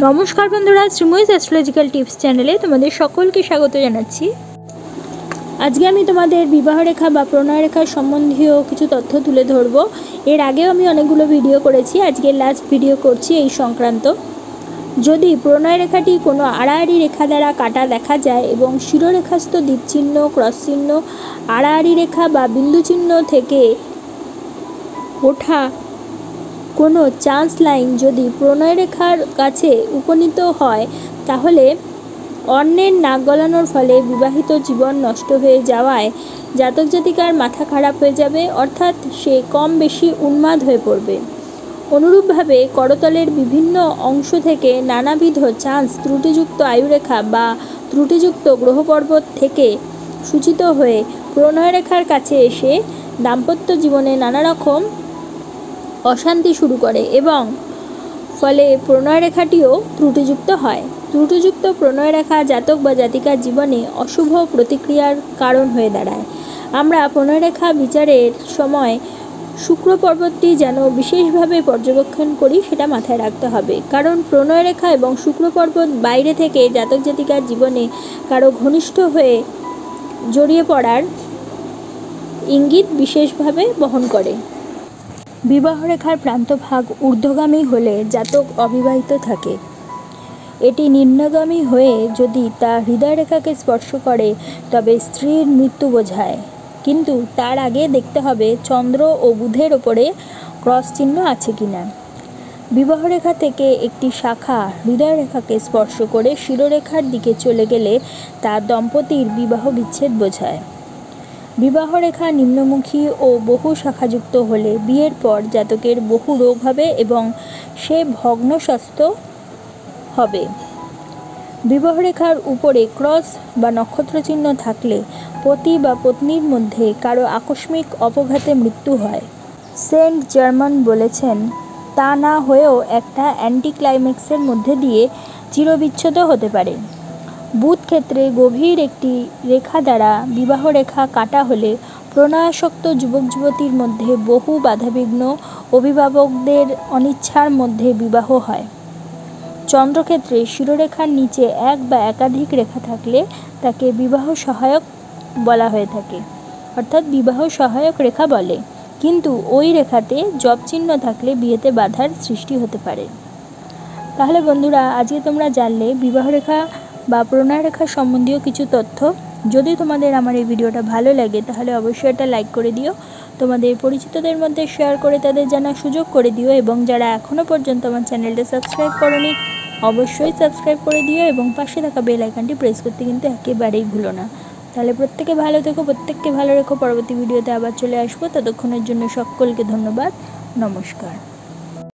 নমস্কার বন্ধুরা, শ্রীময়ীস astrological tips চ্যানেলে তোমাদের সকলকে স্বাগত জানাচ্ছি। আজকে আমি তোমাদের বিবাহরেখা বা প্রণয়রেখার সম্বন্ধীয় কিছু তথ্য তুলে ধরব। এর আগেও আমি অনেকগুলো ভিডিও করেছি, আজকে লাস্ট ভিডিও করছি এই সংক্রান্ত। যদি প্রণয়রেখাটি কোনো আড়াআড়ি রেখা দ্বারা কাটা দেখা যায় এবং শিরোরেখাস্থ দ্বীপচিহ্ন, ক্রস চিহ্ন, আড়াআড়ি রেখা বা বিন্দু চিহ্ন থেকে ওঠা কোনো চান্স লাইন যদি প্রণয়রেখার কাছে উপনীত হয়, তাহলে অন্যের নাক গলানোর ফলে বিবাহিত জীবন নষ্ট হয়ে যাওয়ায় জাতক জাতিকার মাথা খারাপ হয়ে যাবে, অর্থাৎ সে কম বেশি উন্মাদ হয়ে পড়বে। অনুরূপভাবে করতলের বিভিন্ন অংশ থেকে নানাবিধ চান্স ত্রুটিযুক্ত আয়ুরেখা বা ত্রুটিযুক্ত গ্রহপর্বত থেকে সূচিত হয়ে প্রণয়রেখার কাছে এসে দাম্পত্য জীবনে নানা রকম অশান্তি শুরু করে এবং ফলে প্রণয়রেখাটিও ত্রুটিযুক্ত হয়। ত্রুটিযুক্ত প্রণয়রেখা জাতক বা জাতিকার জীবনে অশুভ প্রতিক্রিয়ার কারণ হয়ে দাঁড়ায়। আমরা প্রণয়রেখা বিচারের সময় শুক্র পর্বতটি যেন বিশেষভাবে পর্যবেক্ষণ করি, সেটা মাথায় রাখতে হবে। কারণ প্রণয়রেখা এবং শুক্র পর্বত বাইরে থেকে জাতক জাতিকার জীবনে কারো ঘনিষ্ঠ হয়ে জড়িয়ে পড়ার ইঙ্গিত বিশেষভাবে বহন করে। বিবাহরেখার প্রান্তভাগ ঊর্ধ্বগামী হলে জাতক অবিবাহিত থাকে। এটি নিম্নগামী হয়ে যদি তা হৃদয়রেখাকে স্পর্শ করে তবে স্ত্রীর মৃত্যু বোঝায়, কিন্তু তার আগে দেখতে হবে চন্দ্র ও বুধের ওপরে ক্রস চিহ্ন আছে কিনা। বিবাহরেখা থেকে একটি শাখা হৃদয়রেখাকে স্পর্শ করে শিরোরেখার দিকে চলে গেলে তা দম্পতির বিবাহ বিচ্ছেদ বোঝায়। বিবাহরেখা নিম্নমুখী ও বহু শাখাযুক্ত হলে বিয়ের পর জাতকের বহু রোগ হবে এবং সে ভগ্নস্বাস্থ্য হবে। বিবাহরেখার উপরে ক্রস বা নক্ষত্র চিহ্ন থাকলে পতি বা পত্নীর মধ্যে কারো আকস্মিক অপঘাতে মৃত্যু হয়। সেন্ট জার্মান বলেছেন, তা না হয়েও একটা অ্যান্টিক্লাইম্যাক্সের মধ্যে দিয়ে চিরবিচ্ছেদ হতে পারে। বুধ ক্ষেত্রে গভীর একটি রেখা দ্বারা বিবাহরেখা কাটা হলে প্রণয়াসক্ত যুবক যুবতীর মধ্যে বহু বাধাবিঘ্ন, অভিভাবকদের অনিচ্ছার মধ্যে বিবাহ হয়। চন্দ্রক্ষেত্রে শিরোরেখার নিচে এক বা একাধিক রেখা থাকলে তাকে বিবাহ সহায়ক বলা হয়ে থাকে, অর্থাৎ বিবাহ সহায়ক রেখা বলে, কিন্তু ওই রেখাতে জপ চিহ্ন থাকলে বিয়েতে বাধার সৃষ্টি হতে পারে। তাহলে বন্ধুরা, আজকে তোমরা জানলে বিবাহরেখা বা প্রণয়রেখা সম্বন্ধীয় কিছু তথ্য। যদি তোমাদের আমার এই ভিডিওটা ভালো লাগে তাহলে অবশ্যই এটা লাইক করে দিও, তোমাদের পরিচিতদের মধ্যে শেয়ার করে তাদের জানার সুযোগ করে দিও, এবং যারা এখনও পর্যন্ত আমার চ্যানেলটা সাবস্ক্রাইব করোনি অবশ্যই সাবস্ক্রাইব করে দিও এবং পাশে থাকা বেল আইকনটি প্রেস করতে কিন্তু একেবারেই ভুলো না। তাহলে প্রত্যেকে ভালো থেকো, প্রত্যেককে ভালো রেখো। পরবর্তী ভিডিওতে আবার চলে আসবো, ততক্ষণের জন্য সকলকে ধন্যবাদ। নমস্কার।